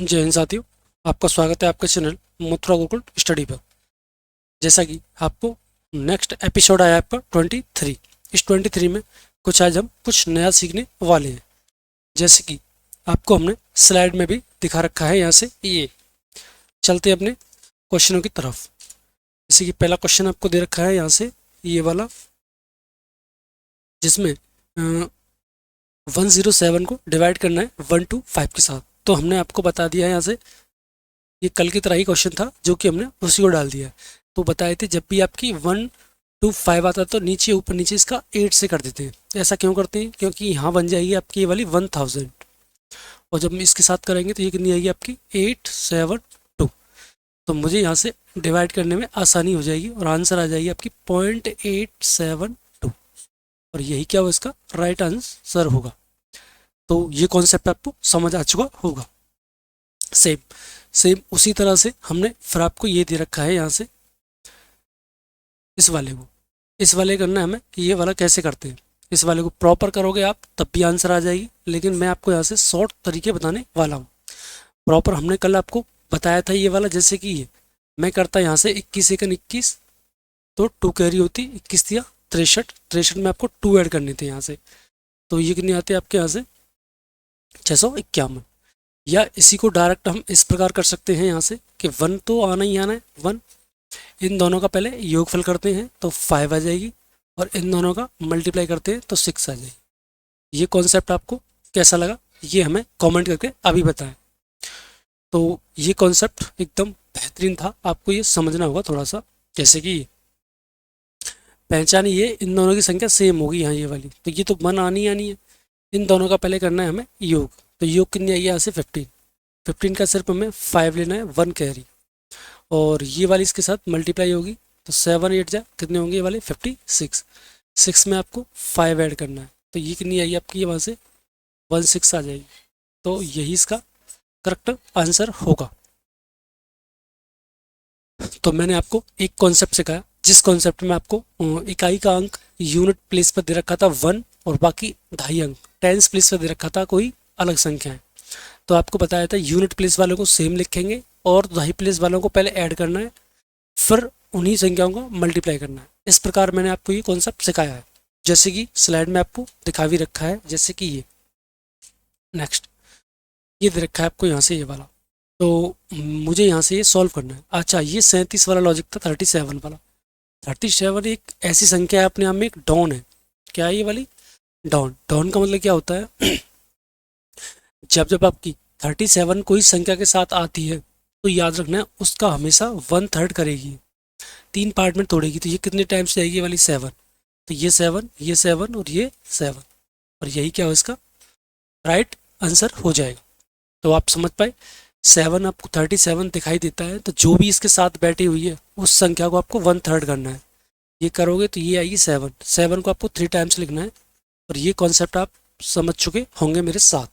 जय हिंद साथियों। आपका स्वागत है आपके चैनल मथुरा गुरुकुल स्टडी पर। जैसा कि आपको नेक्स्ट एपिसोड आया आपका 23। इस 23 में कुछ आज हम कुछ नया सीखने वाले हैं। जैसे कि आपको हमने स्लाइड में भी दिखा रखा है। यहाँ से ये चलते हैं अपने क्वेश्चनों की तरफ। जैसे कि पहला क्वेश्चन आपको दे रखा है यहाँ से ये वाला, जिसमें 107 को डिवाइड करना है 1 to 5 के साथ। तो हमने आपको बता दिया है यहाँ से, ये कल की तरह ही क्वेश्चन था जो कि हमने उसी को डाल दिया है। तो बताए थे जब भी आपकी 1 to 5 आता है तो नीचे ऊपर नीचे इसका 8 से कर देते हैं। ऐसा क्यों करते हैं? क्योंकि यहाँ बन जाएगी आपकी ये वाली 1000, और जब हम इसके साथ करेंगे तो ये कितनी आएगी आपकी 872। तो मुझे यहाँ से डिवाइड करने में आसानी हो जाएगी और आंसर आ जाएगी आपकी 0.872, और यही क्या हो इसका राइट आंसर होगा। तो ये कॉन्सेप्ट आपको समझ आ चुका होगा। सेम उसी तरह से हमने फिर आपको ये दे रखा है यहाँ से इस वाले करना है हमें कि ये वाला कैसे करते हैं। इस वाले को प्रॉपर करोगे आप तब भी आंसर आ जाएगी, लेकिन मैं आपको यहाँ से शॉर्ट तरीके बताने वाला हूँ। प्रॉपर हमने कल आपको बताया था ये वाला, जैसे कि ये मैं करता यहाँ से 21 एकन 21, तो 2 कैरी होती 21 या 63 में आपको 2 ऐड करने थे यहाँ से। तो ये कितनी आती है आपके यहाँ से 651। या इसी को डायरेक्ट हम इस प्रकार कर सकते हैं यहाँ से कि 1 तो आना ही आना है 1, इन दोनों का पहले योगफल करते हैं तो 5 आ जाएगी, और इन दोनों का मल्टीप्लाई करते हैं तो 6 आ जाएगी। ये कॉन्सेप्ट आपको कैसा लगा ये हमें कमेंट करके अभी बताएं। तो ये कॉन्सेप्ट एकदम बेहतरीन था, आपको ये समझना होगा थोड़ा सा। जैसे कि पहचानी, ये इन दोनों की संख्या सेम होगी यहाँ ये वाली, तो ये तो 1 आनी है। इन दोनों का पहले करना है हमें योग, तो योग कितनी आई यहाँ से 15 का सिर्फ हमें 5 लेना है 1 कैरी, और ये वाली इसके साथ मल्टीप्लाई होगी तो 7 8 जा कितने होंगे ये वाले 56। 6 में आपको 5 ऐड करना है, तो ये कितनी आई आपकी वहाँ से 16 आ जाएगी। तो यही इसका करेक्ट आंसर होगा। तो मैंने आपको एक कॉन्सेप्ट सिखाया, जिस कॉन्सेप्ट में आपको इकाई का अंक यूनिट प्लेस पर दे रखा था 1, और बाकी 2.5 अंक टेंस प्लेस पर दे रखा था कोई अलग संख्या है। तो आपको बताया था यूनिट प्लेस वालों को सेम लिखेंगे और 2.5 प्लेस वालों को पहले ऐड करना है, फिर उन्हीं संख्याओं को मल्टीप्लाई करना है। इस प्रकार मैंने आपको ये कॉन्सेप्ट सिखाया है, जैसे कि स्लाइड में आपको दिखा भी रखा है। जैसे कि ये नेक्स्ट ये दे रखा है आपको यहाँ से ये वाला, तो मुझे यहाँ से ये सॉल्व करना है। अच्छा, ये 37 वाला लॉजिक था, 37 वाला। 37 एक ऐसी संख्या है अपने आप में, एक डॉन है। क्या है ये वाली? डॉन का मतलब क्या होता है? जब आपकी 37 कोई संख्या के साथ आती है तो याद रखना है उसका हमेशा 1/3 करेगी, 3 पार्ट में तोड़ेगी। तो ये कितने टाइम्स जाएगी ये वाली 7, तो ये 7 ये 7 और ये 7, और यही क्या हो इसका राइट आंसर हो जाएगा। तो आप समझ पाए, 7 आपको 37 दिखाई देता है तो जो भी इसके साथ बैठी हुई है उस संख्या को आपको 1/3 करना है। ये करोगे तो ये आएगी 7 को आपको 3 टाइम्स लिखना है, और ये कॉन्सेप्ट आप समझ चुके होंगे मेरे साथ।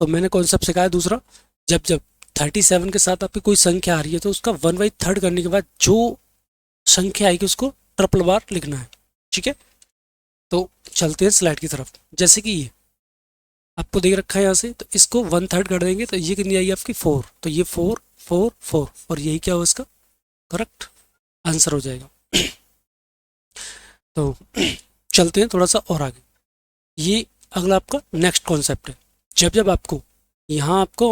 तो मैंने कॉन्सेप्ट सिखाया दूसरा, जब 37 के साथ आपकी कोई संख्या आ रही है तो उसका 1/3 करने के बाद जो संख्या आएगी उसको ट्रिपल बार लिखना है। ठीक है, तो चलते हैं स्लाइड की तरफ। जैसे कि ये आपको देख रखा है यहाँ से, तो इसको 1/3 कर देंगे तो ये कितनी आएगी आपकी 4, तो ये 4 4 4, और यही क्या हो इसका करेक्ट आंसर हो जाएगा। तो चलते हैं थोड़ा सा और आगे। ये अगला आपका नेक्स्ट कॉन्सेप्ट है। जब आपको यहाँ आपको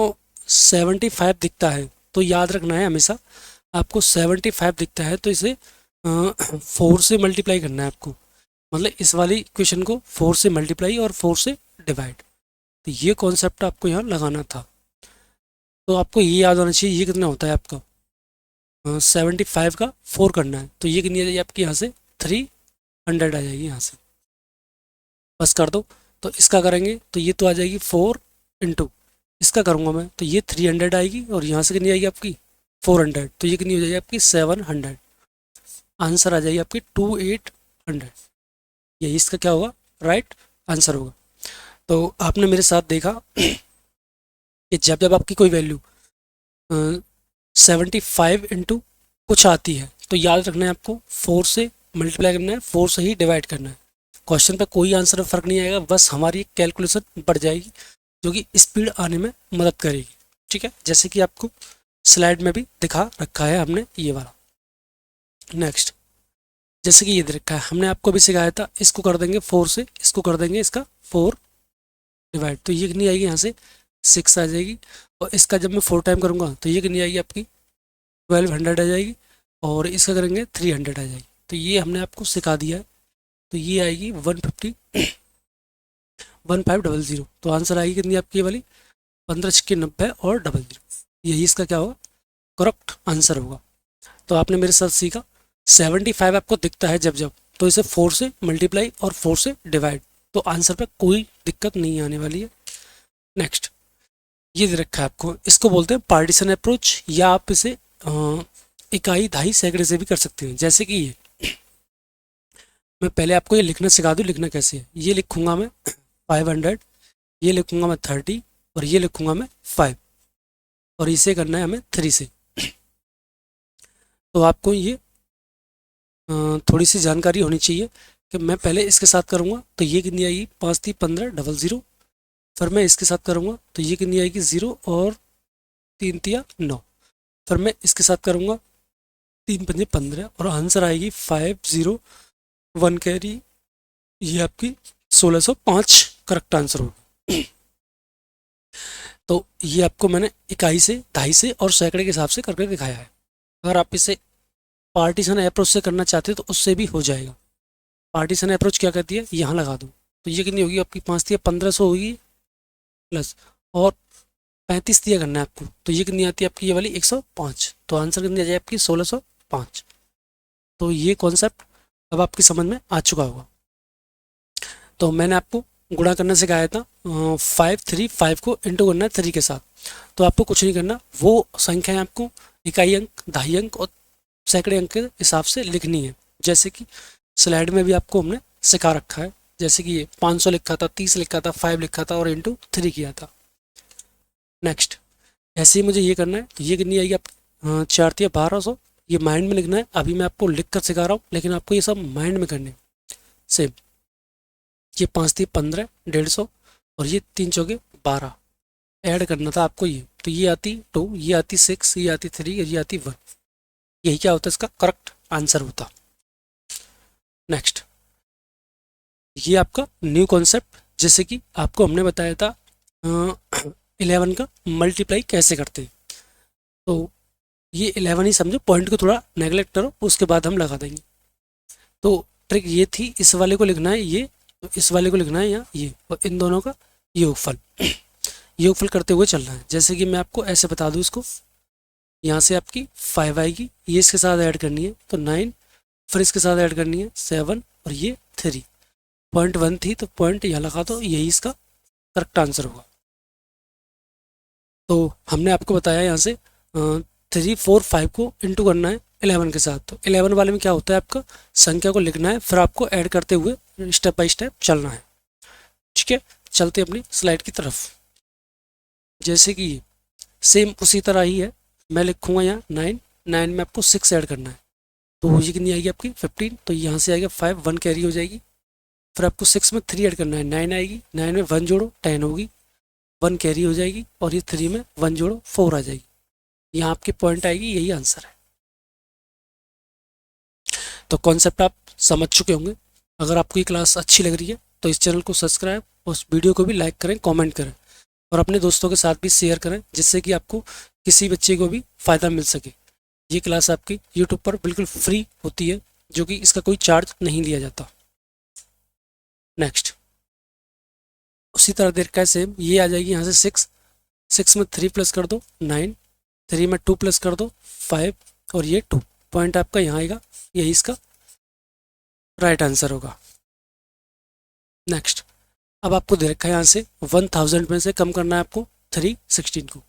75 दिखता है तो याद रखना है हमेशा, आपको 75 दिखता है तो इसे 4 से मल्टीप्लाई करना है आपको। मतलब इस वाली इक्वेशन को 4 से मल्टीप्लाई और 4 से डिवाइड। तो ये कॉन्सेप्ट आपको यहाँ लगाना था। तो आपको ये याद होना चाहिए ये कितना होता है आपका 75 का 4 करना है, तो ये कितनी आ जाएगी आपकी यहाँ से 300 आ जाएगी यहाँ से। बस कर दो, तो इसका करेंगे तो ये तो आ जाएगी 4 इंटू इसका करूँगा मैं तो ये 300 आएगी, और यहाँ से कितनी आएगी आपकी 400, तो ये कितनी हो जाएगी आपकी 700। आंसर आ जाएगी आपकी 2800। यही इसका क्या होगा राइट आंसर होगा। तो आपने मेरे साथ देखा कि जब आपकी कोई वैल्यू 75 इंटू कुछ आती है तो याद रखना है आपको 4 से मल्टीप्लाई करना है, 4 से ही डिवाइड करना है। क्वेश्चन पे कोई आंसर में फ़र्क नहीं आएगा, बस हमारी कैलकुलेशन बढ़ जाएगी। जो कि स्पीड आने में मदद करेगी। ठीक है, जैसे कि आपको स्लाइड में भी दिखा रखा है हमने ये वाला। नेक्स्ट, जैसे कि ये दे रखा है, हमने आपको भी सिखाया था, इसको कर देंगे 4 से, इसको कर देंगे इसका 4 डिवाइड, तो ये कितनी आएगी, यहाँ से 6 आ जाएगी। और इसका जब मैं 4 टाइम करूँगा तो ये कितनी आएगी आपकी 1200 आ जाएगी, और इसका करेंगे 300 आ जाएगी। तो ये हमने आपको सिखा दिया है। तो ये आएगी 1500, तो आंसर आएगी कितनी आपकी ये वाली 15×90 और 00, यही इसका क्या होगा, करेक्ट आंसर होगा। तो आपने मेरे साथ सीखा 75 आपको दिखता है जब जब, तो इसे 4 से मल्टीप्लाई और 4 से डिवाइड, तो आंसर पे कोई दिक्कत नहीं आने वाली है। नेक्स्ट, ये दे रखा है आपको, इसको बोलते हैं पार्टीशन अप्रोच, या आप इसे इकाई दहाई सैकड़े से भी कर सकते हैं। जैसे कि ये मैं पहले आपको ये लिखना सिखा दूँ, लिखना कैसे है। ये लिखूंगा मैं 500, ये लिखूंगा मैं 30, और ये लिखूंगा मैं 5, और इसे करना है हमें 3 से। तो आपको ये थोड़ी सी जानकारी होनी चाहिए कि मैं पहले इसके साथ करूँगा तो ये कितनी आएगी 5 3 15 00, फिर मैं इसके साथ करूँगा तो ये कितनी आएगी 0 और 3 3 9, फिर मैं इसके साथ करूँगा 3 5 15, और आंसर आएगी 501 कैरी, ये आपकी 1605 करेक्ट आंसर होगा। तो ये आपको मैंने इकाई से, दहाई से और सैकड़े के हिसाब से करके दिखाया है। अगर आप इसे पार्टीशन अप्रोच से करना चाहते हो तो उससे भी हो जाएगा। पार्टीशन अप्रोच क्या कहती है, यहाँ लगा दो, तो ये कितनी होगी आपकी 5 3 1500 होगी प्लस, और 35 दिया करना है आपको, तो ये कितनी आती है आपकी ये वाली 105, तो आंसर कितनी आ जाए आपकी 1605। तो ये कॉन्सेप्ट अब आपकी समझ में आ चुका होगा। तो मैंने आपको गुणा करना सिखाया था 5 को इंटू करना है 3 के साथ। तो आपको कुछ नहीं करना, वो संख्याएं आपको इकाई अंक, दहाई अंक और सैकड़े अंक के हिसाब से लिखनी है, जैसे कि स्लाइड में भी आपको हमने सिखा रखा है। जैसे कि ये 500 लिखा था, 30 लिखा था, 5 लिखा था और इंटू 3 किया था। नेक्स्ट, ऐसे ही मुझे ये करना है, तो ये कितनी आएगी आप 4 3 1200, ये माइंड में लिखना है। अभी मैं आपको लिख कर सिखा रहा हूँ, लेकिन आपको ये सब माइंड में करने सेम। ये 5 3 15 150, और ये 3 चौके 12 ऐड करना था आपको ये, तो ये आती 2, ये आती 6, ये आती 3 और ये आती 1, यही क्या होता है इसका करेक्ट आंसर होता। नेक्स्ट, ये आपका न्यू कॉन्सेप्ट, जैसे कि आपको हमने बताया था 11 का मल्टीप्लाई कैसे करते हैं। तो ये 11 ही समझो, पॉइंट को थोड़ा नेगलेक्ट करो, उसके बाद हम लगा देंगे। तो ट्रिक ये थी, इस वाले को लिखना है ये, तो इस वाले को लिखना है यहाँ ये, और इन दोनों का योगफल योगफल करते हुए चलना है। जैसे कि मैं आपको ऐसे बता दूँ, इसको यहाँ से आपकी 5 आएगी, ये इसके साथ ऐड करनी है तो 9, फिर इसके साथ ऐड करनी है 7, और ये 3, पॉइंट 1 थी तो पॉइंट यहाँ लगा दो, यही इसका करेक्ट आंसर होगा। तो हमने आपको बताया यहाँ से 3 4 5 को इंटू करना है 11 के साथ। तो 11 वाले में क्या होता है, आपका संख्या को लिखना है, फिर आपको ऐड करते हुए स्टेप बाय स्टेप चलना है। ठीक है, चलते अपनी स्लाइड की तरफ। जैसे कि सेम उसी तरह ही है, मैं लिखूंगा यहाँ 9 में आपको 6 ऐड करना है, तो ये कितनी आएगी आपकी 15, तो यहाँ से आएगा 5 1 कैरी हो जाएगी। फिर आपको 6 में 3 ऐड करना है, 9 आएगी, 9 में 1 जोड़ो 10 होगी, 1 कैरी हो जाएगी, और ये 3 में 1 जोड़ो 4 आ जाएगी, यहाँ आपकी पॉइंट आएगी, यही आंसर है। तो कॉन्सेप्ट आप समझ चुके होंगे। अगर आपको ये क्लास अच्छी लग रही है तो इस चैनल को सब्सक्राइब और उस वीडियो को भी लाइक करें, कमेंट करें, और अपने दोस्तों के साथ भी शेयर करें, जिससे कि आपको किसी बच्चे को भी फ़ायदा मिल सके। ये क्लास आपकी यूट्यूब पर बिल्कुल फ्री होती है, जो कि इसका कोई चार्ज नहीं लिया जाता। नेक्स्ट, उसी तरह देर का सेम ये आ जाएगी यहाँ से 6 में 3 प्लस कर दो 9, 3 में 2 प्लस कर दो 5, और ये 2, पॉइंट आपका यहाँ आएगा, यही इसका राइट आंसर होगा। नेक्स्ट, अब आपको दे रखा है यहाँ से 1000 में से कम करना है आपको 316 को।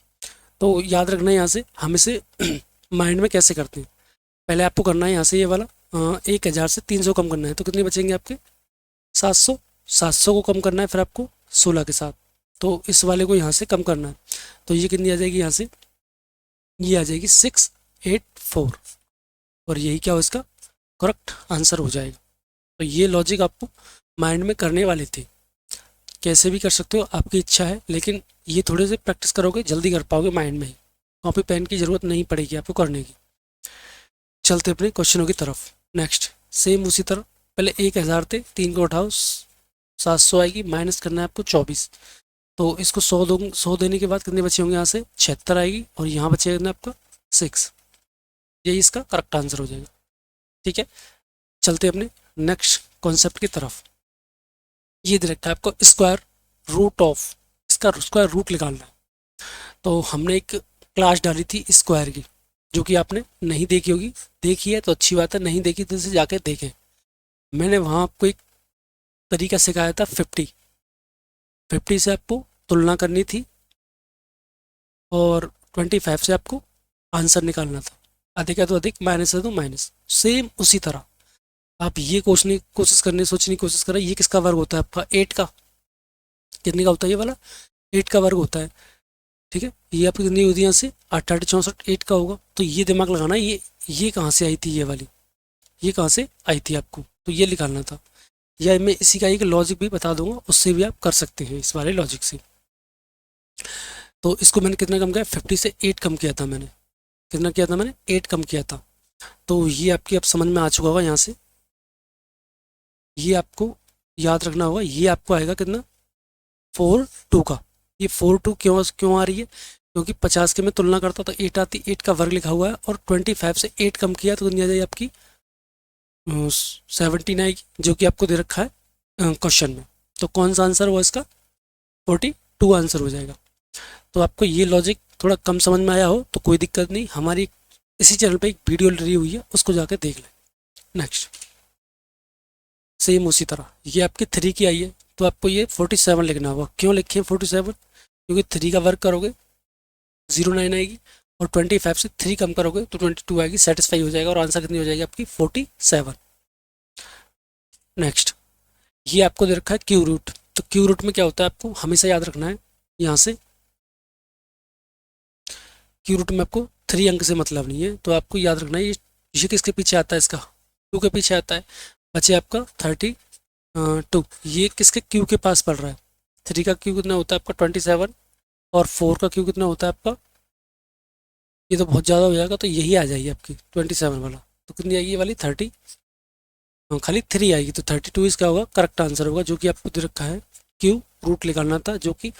तो याद रखना है यहाँ से हम इसे माइंड में कैसे करते हैं। पहले आपको करना है यहाँ से ये वाला 1000 से 300 कम करना है, तो कितने बचेंगे आपके 700, 700 को कम करना है फिर आपको 16 के साथ, तो इस वाले को यहाँ से कम करना है, तो ये कितनी आ जाएगी यहाँ से, ये आ जाएगी 684, और यही क्या हो इसका करेक्ट आंसर हो जाएगा। तो ये लॉजिक आपको माइंड में करने वाले थे कैसे भी कर सकते हो, आपकी इच्छा है, लेकिन ये थोड़े से प्रैक्टिस करोगे जल्दी कर पाओगे माइंड में ही, कॉपी पेन की ज़रूरत नहीं पड़ेगी आपको करने की। चलते अपने क्वेश्चनों की तरफ। नेक्स्ट सेम उसी तरह, पहले 1000 थे, 3 को उठाओ 700 आएगी, माइनस करना है आपको 24। तो इसको 100 देने के बाद कितने बचे होंगे, यहाँ से 76 आएगी और यहाँ बचेगा कितना आपका 6। यही इसका करेक्ट आंसर हो जाएगा। ठीक है, चलते अपने नेक्स्ट कॉन्सेप्ट की तरफ। ये दे रखा है आपको स्क्वायर रूट ऑफ, इसका स्क्वायर रूट निकालना है। तो हमने एक क्लास डाली थी स्क्वायर की, जो कि आपने नहीं देखी होगी, देखी है तो अच्छी बात है, नहीं देखी तो इसे जाके देखें। मैंने वहाँ आपको एक तरीका सिखाया था 50 से आपको तुलना करनी थी और 25 से आपको आंसर निकालना था। अधिक है तो अधिक, माइनस है तो माइनस। सेम उसी तरह आप ये सोचने की कोशिश करें, ये किसका वर्ग होता है आपका 8 का, कितने का होता है ये वाला 8 का वर्ग होता है। ठीक है, ये आपकी कितनी होती है यहाँ से 8 8 64 8 का होगा। तो ये दिमाग लगाना, ये कहाँ से आई थी, ये वाली ये कहाँ से आई थी आपको, तो ये निकालना था। या मैं इसी का एक लॉजिक भी बता दूंगा, उससे भी आप कर सकते हैं इस वाले लॉजिक से। तो इसको मैंने कितना कम किया, 50 से 8 कम किया था मैंने। कितना किया था मैंने, 8 कम किया था। तो ये आपकी अब समझ में आ चुका होगा। यहाँ से ये आपको याद रखना होगा, ये आपको आएगा कितना 4 2 का। ये 4 2 क्यों आ रही है, क्योंकि 50 के मैं तुलना करता तो 8 आती, 8 का वर्ग लिखा हुआ है और 25 से 8 कम किया तो कितनी आ जाएगी आपकी 17 आएगी, जो कि आपको दे रखा है क्वेश्चन में। तो कौन सा आंसर हुआ इसका, 42 आंसर हो जाएगा। तो आपको ये लॉजिक थोड़ा कम समझ में आया हो तो कोई दिक्कत नहीं, हमारी इसी चैनल पे एक वीडियो डली हुई है, उसको जाकर देख लें। नेक्स्ट सेम उसी तरह ये आपकी 3 की आई है, तो आपको ये 47 लिखना होगा। क्यों लिखे 47, क्योंकि 3 का वर्क करोगे 09 आएगी और 25 से 3 कम करोगे तो 22 आएगी, सेटिस्फाई हो जाएगा और आंसर कितनी हो जाएगी आपकी 47। नेक्स्ट ये आपको दे रखा है क्यू रूट। तो क्यू रूट में क्या होता है आपको हमेशा याद रखना है, यहाँ से क्यू रूट में आपको 3 अंक से मतलब नहीं है, तो आपको याद रखना है ये किसके पीछे आता है, इसका क्यू के पीछे आता है। बचे आपका 32, ये किसके क्यू के पास पड़ रहा है, 3 का क्यू कितना होता है आपका 27 और 4 का क्यू कितना होता है आपका, ये तो बहुत ज़्यादा हो जाएगा, तो यही आ जाएगी आपकी 27 वाला। तो कितनी आएगी ये वाली 30, खाली 3 आएगी, तो 32 इसका होगा करेक्ट आंसर होगा, जो कि आपको दे रखा है क्यू रूट निकालना था, जो कि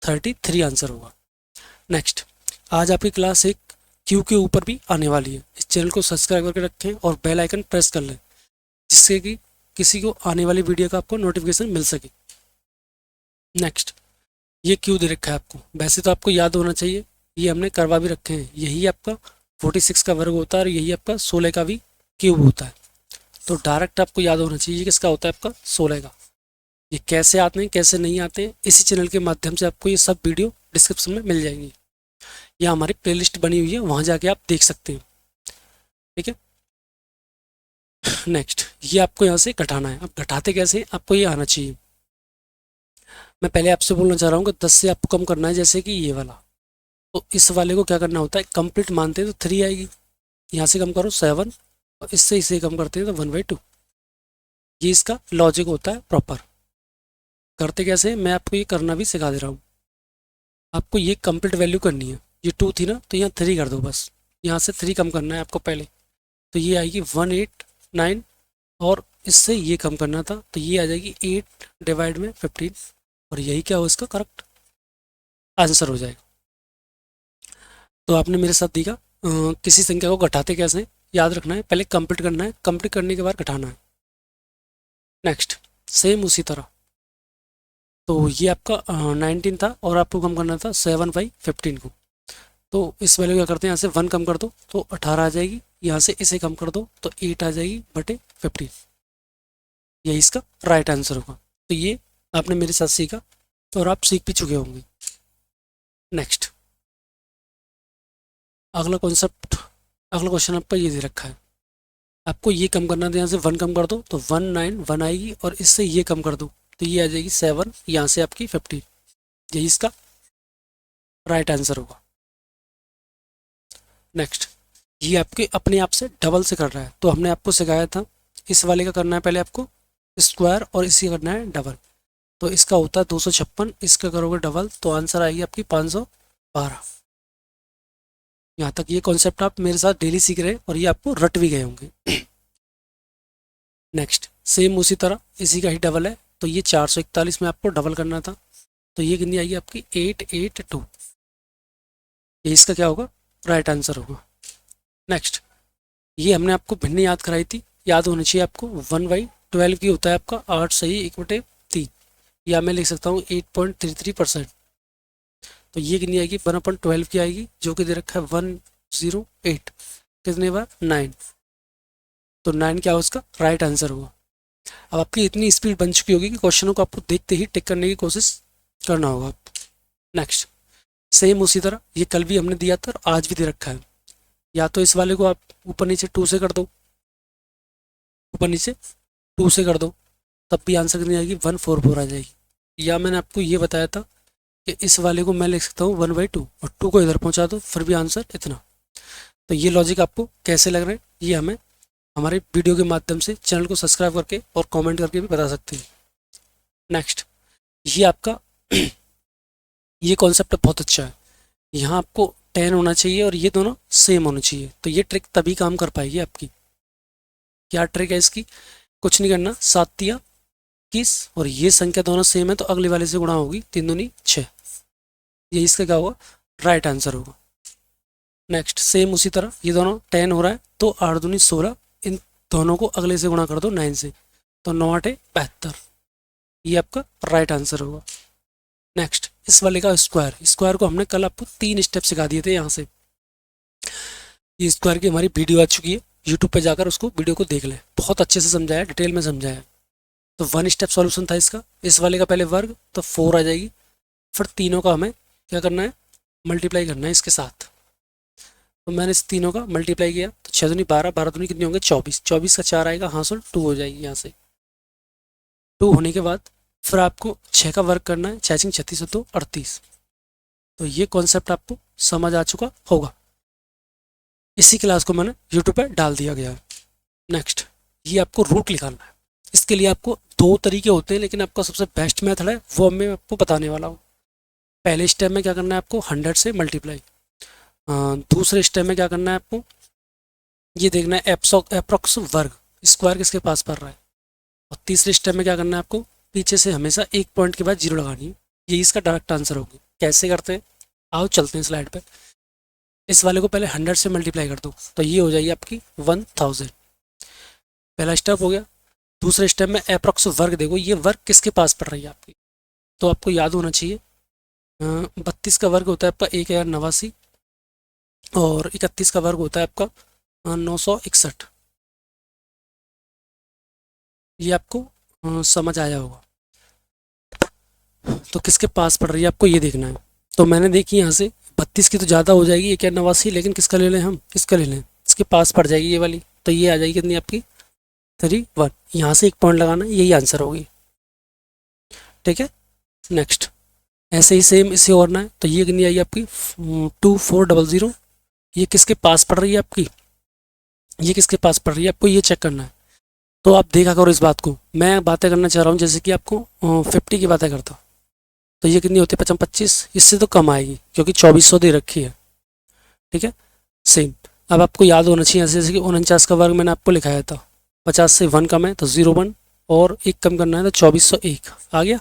33 आंसर होगा। नेक्स्ट आज आपकी क्लास एक क्यू के ऊपर भी आने वाली है, इस चैनल को सब्सक्राइब करके रखें और बेल आइकन प्रेस कर लें, जिससे कि किसी को आने वाली वीडियो का आपको नोटिफिकेशन मिल सके। नेक्स्ट ये क्यू दे रखा है आपको, वैसे तो आपको याद होना चाहिए, ये हमने करवा भी रखे हैं, यही आपका 46 का वर्ग होता है और यही आपका 16 का भी क्यूब होता है। तो डायरेक्ट आपको याद होना चाहिए ये किसका होता है आपका 16 का। ये कैसे आते हैं कैसे नहीं आते हैं, इसी चैनल के माध्यम से आपको ये सब वीडियो डिस्क्रिप्शन में मिल जाएंगी, या हमारी प्लेलिस्ट बनी हुई है वहाँ जाके आप देख सकते हैं। ठीक है, नेक्स्ट ये आपको यहाँ से घटाना है। अब घटाते कैसे, आपको ये आना चाहिए। मैं पहले आपसे बोलना चाह रहा हूँ कि 10 से आपको कम करना है, जैसे कि ये वाला, तो इस वाले को क्या करना होता है, कंप्लीट मानते हैं तो 3 आएगी, यहाँ से कम करो 7 और इससे इसे कम करते हैं तो 1/2। ये इसका लॉजिक होता है प्रॉपर। करते कैसे, मैं आपको ये करना भी सिखा दे रहा हूँ। आपको ये कंप्लीट वैल्यू करनी है, ये 2 थी ना तो यहाँ 3 कर दो बस, यहाँ से 3 कम करना है आपको पहले, तो ये आएगी 189 और इससे ये कम करना था तो ये आ जाएगी 8 डिवाइड में 15 और यही क्या हो इसका करेक्ट आंसर हो जाएगा। तो आपने मेरे साथ देखा किसी संख्या को घटाते कैसे याद रखना है, पहले कंप्लीट करना है, कंप्लीट करने के बाद घटाना है। नेक्स्ट सेम उसी तरह, तो ये आपका 19 था और आपको कम करना था 7/15 को, तो इस वैल्यू क्या करते हैं, यहाँ से 1 कम कर दो तो 18 आ जाएगी, यहाँ से इसे कम कर दो तो 8 आ जाएगी बटे 15, यही इसका राइट आंसर होगा। तो ये आपने मेरे साथ सीखा और आप सीख भी चुके होंगे। नेक्स्ट अगला कॉन्सेप्ट, अगला क्वेश्चन आपका ये दे रखा है, आपको ये कम करना था, यहाँ से 1 कम कर दो तो 191 आएगी और इससे ये कम कर दो तो ये आ जाएगी 7, यहाँ से आपकी 15, यही इसका राइट आंसर होगा। नेक्स्ट ये आपके अपने आप से डबल से कर रहा है, तो हमने आपको सिखाया था इस वाले का करना है पहले आपको स्क्वायर और इसी करना है डबल। तो इसका होता है 256, इसका करोगे डबल तो आंसर आएगी आपकी 512। यहाँ तक ये कॉन्सेप्ट आप मेरे साथ डेली सीख रहे हैं और ये आपको रट भी गए होंगे। नेक्स्ट सेम उसी तरह इसी का ही डबल है, तो ये 441 में आपको डबल करना था, तो ये कितनी आएगी आपकी 882। ये इसका क्या होगा, राइट आंसर होगा। नेक्स्ट ये हमने आपको भिन्न याद कराई थी, याद होनी चाहिए आपको। 1/12 की होता है आपका 8 सही 1/3, या मैं लिख सकता हूँ 8.33%। तो ये कितनी आएगी 1/12 की आएगी, जो कि दे रखा है 108, कितने बार 9, तो 9 क्या हो उसका राइट आंसर होगा। अब आपकी इतनी स्पीड बन चुकी होगी कि क्वेश्चनों को आपको देखते ही टिक करने की कोशिश करना होगा। नेक्स्ट सेम उसी तरह ये कल भी हमने दिया था और आज भी दे रखा है, या तो इस वाले को आप ऊपर नीचे 2 से कर दो, ऊपर नीचे 2 से कर दो, तब भी आंसर कितनी आएगी 144 आ जाएगी। या मैंने आपको ये बताया था कि इस वाले को मैं लिख सकता हूँ 1/2 और 2 को इधर पहुँचा दो, फिर भी आंसर इतना। तो ये लॉजिक आपको कैसे लग रहा है ये हमें हमारे वीडियो के माध्यम से चैनल को सब्सक्राइब करके और कमेंट करके भी बता सकते हैं। नेक्स्ट ये आपका ये कॉन्सेप्ट बहुत अच्छा है, यहाँ आपको 10 होना चाहिए और ये दोनों सेम होने चाहिए, तो ये ट्रिक तभी काम कर पाएगी आपकी। क्या ट्रिक है इसकी, कुछ नहीं करना, 7 तिया 21 और ये संख्या दोनों सेम है तो अगले वाले से गुणा होगी, 3 दूनी 6, ये इसका क्या होगा राइट आंसर होगा। नेक्स्ट सेम उसी तरह ये दोनों 10 हो रहा है तो 8 दूनी 16, इन दोनों को अगले से गुणा कर दो 9 से, तो 9 8 72, ये आपका राइट आंसर होगा। नेक्स्ट इस वाले का स्क्वायर, स्क्वायर को हमने कल आपको 3 स्टेप सिखा दिए थे यहाँ से, ये स्क्वायर की हमारी वीडियो आ चुकी है, यूट्यूब पे जाकर उसको वीडियो को देख लें, बहुत अच्छे से समझाया, डिटेल में समझाया। तो 1 स्टेप सॉल्यूशन था इसका, इस वाले का पहले वर्ग तो 4 आ जाएगी, फिर तीनों का हमें क्या करना है मल्टीप्लाई करना है इसके साथ, तो मैंने इस तीनों का मल्टीप्लाई किया तो 6 दूनी 12, 12 दूनी कितने होंगे 24, 24 का 4 आएगा हासिल 2 हो जाएगी, यहाँ से 2 होने के बाद फिर आपको 6 का वर्क करना है, 6 36 और 2 38। तो ये कॉन्सेप्ट आपको समझ आ चुका होगा, इसी क्लास को मैंने यूट्यूब पर डाल दिया गया है। नेक्स्ट ये आपको रूट निकालना है, इसके लिए आपको 2 तरीके होते हैं, लेकिन आपका सबसे बेस्ट मेथड है वो मैं आपको बताने वाला हूँ। पहले स्टेप में क्या करना है आपको 100 से मल्टीप्लाई, दूसरे स्टेप में क्या करना है आपको ये देखना है एप्रोक्स वर्ग, स्क्वायर किसके पास पड़ रहा है, और तीसरे स्टेप में क्या करना है आपको पीछे से हमेशा एक पॉइंट के बाद 0 लगानी है, यही इसका डायरेक्ट आंसर होगी। कैसे करते हैं आओ चलते हैं स्लाइड पे। इस वाले को पहले 100 से मल्टीप्लाई कर दो तो ये हो जाएगी आपकी 1000, पहला स्टेप हो गया। दूसरे स्टेप में एप्रोक्स वर्ग देखो ये वर्ग किसके पास पड़ रही है आपकी, तो आपको याद होना चाहिए 32 का वर्ग होता है आपका 1089 और 31 का वर्ग होता है आपका 961, ये आपको समझ आया होगा। तो किसके पास पड़ रही है आपको ये देखना है, तो मैंने देखी यहाँ से 32 की तो ज़्यादा हो जाएगी 1089, लेकिन किसका ले लें हम, इसका ले लें, इसके पास पड़ जाएगी ये वाली, तो ये आ जाएगी कितनी आपकी 31, यहाँ से एक पॉइंट लगाना यही आंसर होगी, ठीक है। नेक्स्ट ऐसे ही सेम इसे और ना है, तो ये कितनी आएगी आपकी 2400, ये किसके पास पड़ रही है आपकी, ये किसके पास पड़ रही है आपको ये चेक करना है। तो आप देखा करो इस बात को, मैं बातें करना चाह रहा हूँ जैसे कि आपको 50 की बातें करता, तो ये कितनी होती है 55, इससे तो कम आएगी क्योंकि 2400 दे रखी है, ठीक है। सेम अब आपको याद होना चाहिए जैसे कि 49 का वर्ग मैंने आपको लिखाया था, 50 से 1 कम है तो 0 1 और 1 कम करना है तो 2401 आ गया,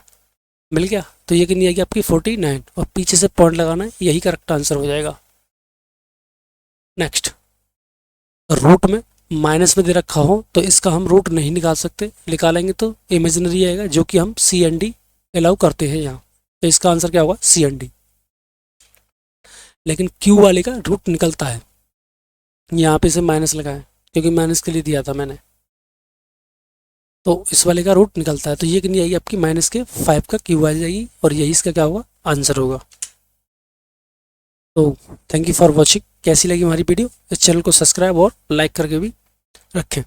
मिल गया। तो ये कितनी आएगी आपकी 49 और पीछे से पॉइंट लगाना है, यही करेक्ट आंसर हो जाएगा। नेक्स्ट रूट में माइनस में दे रखा हो तो इसका हम रूट नहीं निकाल सकते, निकालेंगे तो इमेजिनरी आएगा जो कि हम CND अलाउ करते हैं यहाँ, तो इसका आंसर क्या होगा CND। लेकिन Q वाले का रूट निकलता है, यहाँ पे से माइनस लगाएं क्योंकि माइनस के लिए दिया था मैंने, तो इस वाले का रूट निकलता है, तो ये कितनी आएगी आपकी -5 का Q आ जाएगी और यही इसका क्या होगा आंसर होगा। तो थैंक यू फॉर वॉचिंग, कैसी लगी हमारी वीडियो, इस चैनल को सब्सक्राइब और लाइक करके भी रखें।